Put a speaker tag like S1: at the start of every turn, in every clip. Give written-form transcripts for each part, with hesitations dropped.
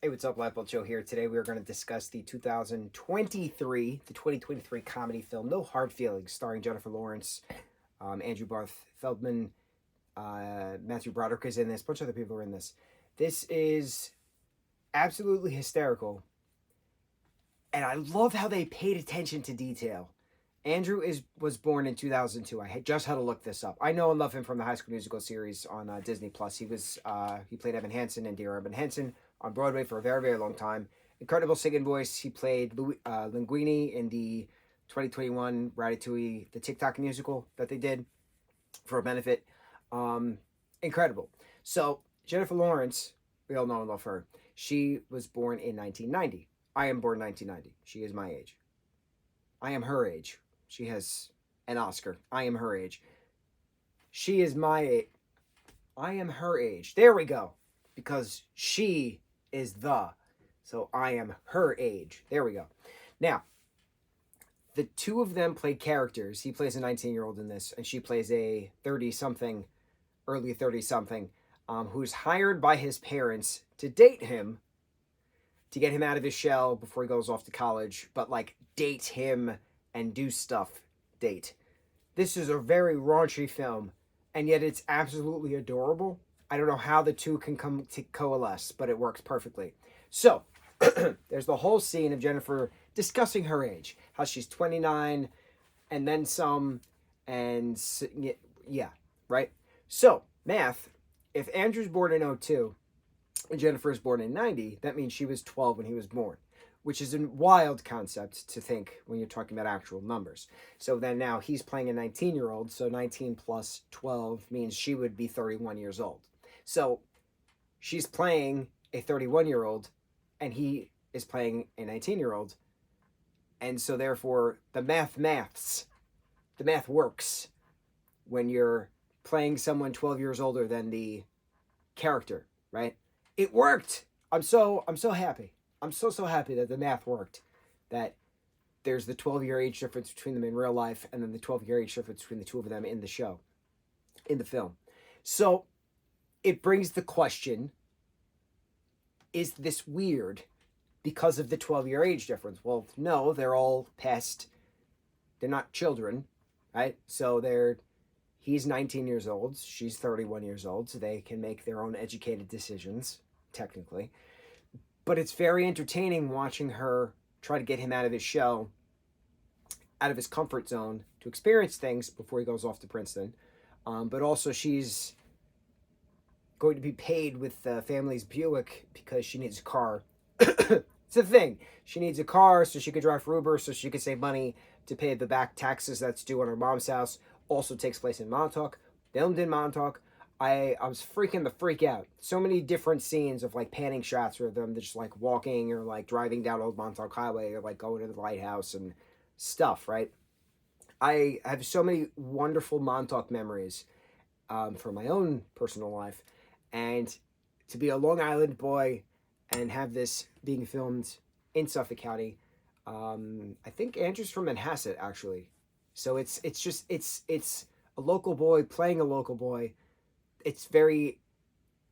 S1: Hey, what's up, lightboltjoe here. Today we are going to discuss the 2023 comedy film No Hard Feelings, starring Jennifer Lawrence, Andrew Barth Feldman, Matthew Broderick is in this. A bunch of other people are in this. This is absolutely hysterical, and I love how they paid attention to detail. Andrew was born in 2002. I just had to look this up. I know and love him from the High School Musical series on Disney Plus. He played Evan Hansen and Dear Evan Hansen on Broadway for a very, very long time. Incredible singing voice. He played Linguini in the 2021 Ratatouille, the TikTok musical that they did for a benefit. Incredible. So Jennifer Lawrence, we all know and love her. She was born in 1990. I am born 1990. She is my age. I am her age. She has an Oscar. I am her age. She is my age. I am her age. There we go. Because she is the. So I am her age. There we go. Now, the two of them play characters. He plays a 19-year-old in this, and she plays a 30-something, early 30-something, who's hired by his parents to date him, to get him out of his shell before he goes off to college, but like date him and do stuff date. This is a very raunchy film, and yet it's absolutely adorable. I don't know how the two can come to coalesce, but it works perfectly. So, there's the whole scene of Jennifer discussing her age, how she's 29 and then some, and yeah, right? So, math, if Andrew's born in 02 and Jennifer is born in 90, that means she was 12 when he was born, which is a wild concept to think when you're talking about actual numbers. So then now he's playing a 19-year-old, so 19 plus 12 means she would be 31 years old. So she's playing a 31-year-old, and he is playing a 19-year-old, and so therefore the math works when you're playing someone 12 years older than the character, right? It worked. I'm so happy. I'm so happy that the math worked. That there's the 12-year age difference between them in real life, and then the 12-year age difference between the two of them in the show, in the film. So it brings the question: is this weird because of the 12-year age difference? Well, no, they're all past. They're not children, right? So he's 19 years old, she's 31 years old, so they can make their own educated decisions, technically. But it's very entertaining watching her try to get him out of his shell, out of his comfort zone, to experience things before he goes off to Princeton. But also she's going to be paid with the family's Buick because she needs a car. It's a thing. She needs a car so she could drive for Uber, so she could save money to pay the back taxes that's due on her mom's house. Also takes place in Montauk. Filmed in Montauk. I was freaking the freak out. So many different scenes of like panning shots of them just like walking or like driving down Old Montauk Highway or like going to the lighthouse and stuff, right? I have so many wonderful Montauk memories from my own personal life. And to be a Long Island boy and have this being filmed in Suffolk County, I think Andrew's from Manhasset actually. So it's a local boy playing a local boy. It's very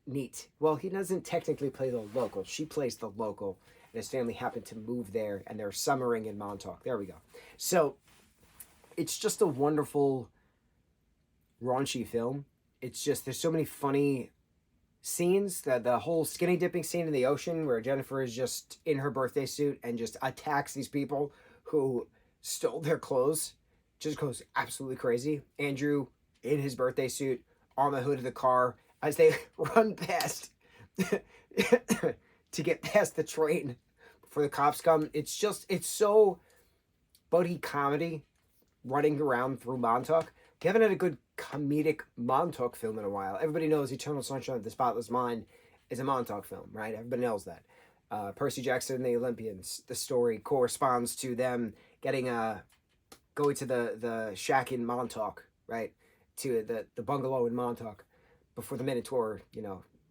S1: neat. Well, he doesn't technically play the local. She plays the local, and his family happened to move there, and they're summering in Montauk. There we go. So it's just a wonderful, raunchy film. It's just there's so many funny scenes. The whole skinny dipping scene in the ocean where Jennifer is just in her birthday suit and just attacks these people who stole their clothes. Just goes absolutely crazy. Andrew in his birthday suit on the hood of the car as they run past to get past the train before the cops come. It's so buddy comedy running around through Montauk. We haven't had a good comedic Montauk film in a while. Everybody knows Eternal Sunshine of the Spotless Mind is a Montauk film, right? Everybody knows that. Percy Jackson and the Olympians, the story corresponds to them getting going to the shack in Montauk, right? To the bungalow in Montauk before the Minotaur,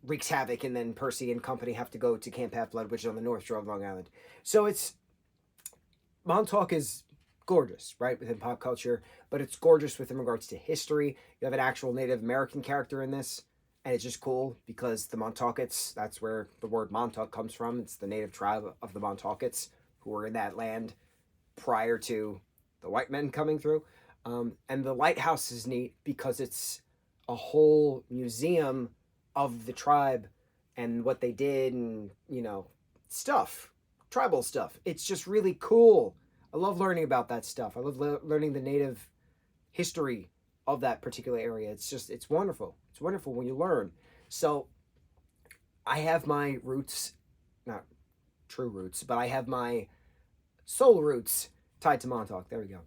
S1: wreaks havoc, and then Percy and company have to go to Camp Half-Blood, which is on the North Shore of Long Island. So Montauk is gorgeous, right, within pop culture, but it's gorgeous within regards to history. You have an actual Native American character in this, And it's just cool because the Montaukets, that's where the word Montauk comes from. It's the native tribe of the Montaukets who were in that land prior to the white men coming through. And the lighthouse is neat because it's a whole museum of the tribe and what they did and, stuff, tribal stuff. It's just really cool. I love learning about that stuff. I love learning the native history of that particular area. It's wonderful. It's wonderful when you learn. So I have my roots, not true roots, but I have my soul roots tied to Montauk. There we go.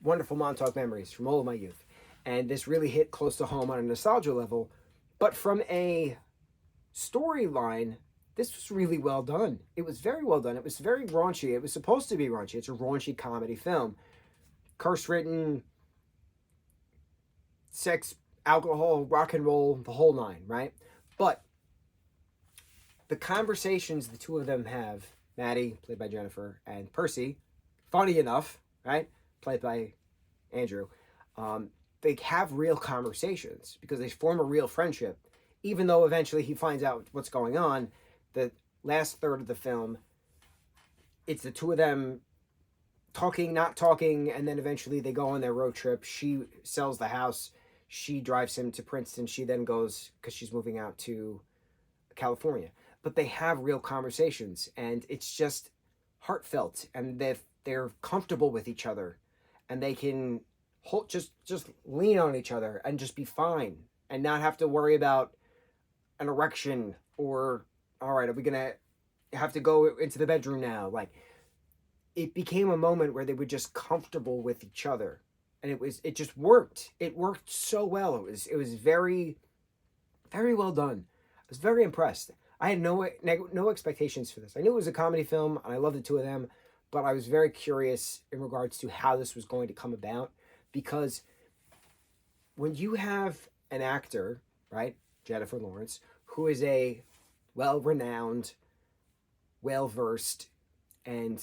S1: Wonderful Montauk memories from all of my youth. And this really hit close to home on a nostalgia level. But from a storyline, this was really well done. It was very well done. It was very raunchy. It was supposed to be raunchy. It's a raunchy comedy film. Curse written, sex, alcohol, rock and roll, the whole nine, right? But the conversations the two of them have, Maddie, played by Jennifer, and Percy, funny enough, right, played by Andrew, they have real conversations because they form a real friendship. Even though eventually he finds out what's going on, the last third of the film, it's the two of them talking, not talking, and then eventually they go on their road trip. She sells the house. She drives him to Princeton. She then goes, because she's moving out to California. But they have real conversations, and it's just heartfelt, and they're comfortable with each other, and they can just lean on each other and just be fine, and not have to worry about an erection or, all right, are we gonna have to go into the bedroom now? Like, it became a moment where they were just comfortable with each other, and it just worked. It worked so well. It was very, very well done. I was very impressed. I had no expectations for this. I knew it was a comedy film, and I loved the two of them, but I was very curious in regards to how this was going to come about, because when you have an actor, right, Jennifer Lawrence, who is a well-renowned, well-versed, and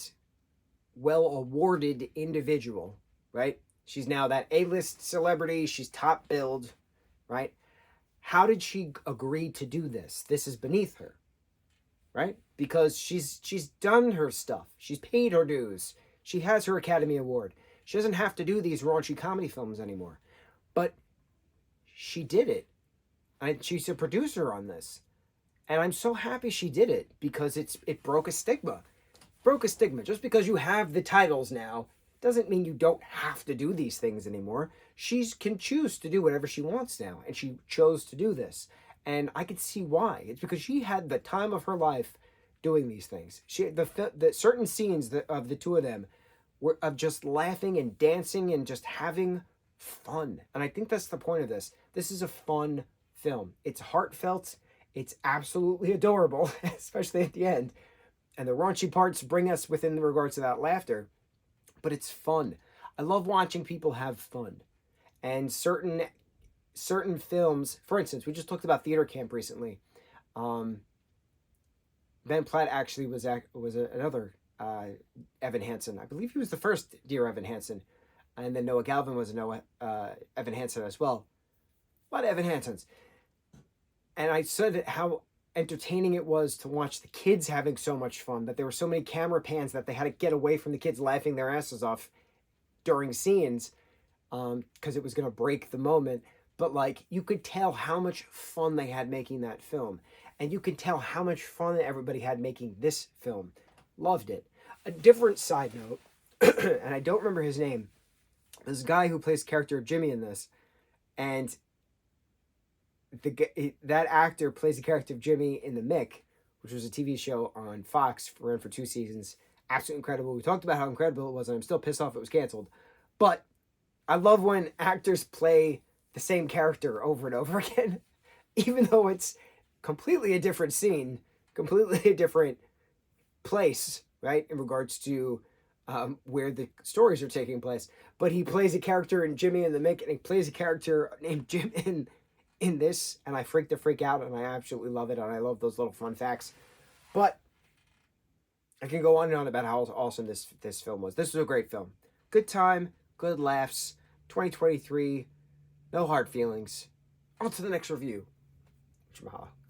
S1: well-awarded individual, right? She's now that A-list celebrity. She's top billed, right? How did she agree to do this? This is beneath her, right? Because she's done her stuff. She's paid her dues. She has her Academy Award. She doesn't have to do these raunchy comedy films anymore. But she did it. And she's a producer on this. And I'm so happy she did it because it broke a stigma. Broke a stigma. Just because you have the titles now doesn't mean you don't have to do these things anymore. She can choose to do whatever she wants now, and she chose to do this. And I could see why. It's because she had the time of her life doing these things. The certain scenes of the two of them were of just laughing and dancing and just having fun. And I think that's the point of this. This is a fun film. It's heartfelt. It's absolutely adorable, especially at the end. And the raunchy parts bring us within regards to that laughter. But it's fun. I love watching people have fun. And certain films, for instance, we just talked about theater camp recently. Ben Platt actually was another Evan Hansen. I believe he was the first Dear Evan Hansen. And then Noah Galvin was Evan Hansen as well. A lot of Evan Hansens. And I said how entertaining it was to watch the kids having so much fun, that there were so many camera pans that they had to get away from the kids laughing their asses off during scenes because it was going to break the moment. But like, you could tell how much fun they had making that film, and you could tell how much fun everybody had making this film. Loved it. A different side note, and I don't remember his name, this guy who plays the character of Jimmy in this, and that actor plays the character of Jimmy in The Mick, which was a TV show on Fox, ran for 2 seasons. Absolutely incredible. We talked about how incredible it was, and I'm still pissed off it was canceled. But I love when actors play the same character over and over again, even though it's completely a different scene, completely a different place, right, in regards to where the stories are taking place. But he plays a character in Jimmy and the Mick, and he plays a character named Jim in this, and I freak out, and I absolutely love it, and I love those little fun facts. But I can go on and on about how awesome this film was. This was a great film. Good time, good laughs, 2023, no hard feelings. On to the next review. Mahalo.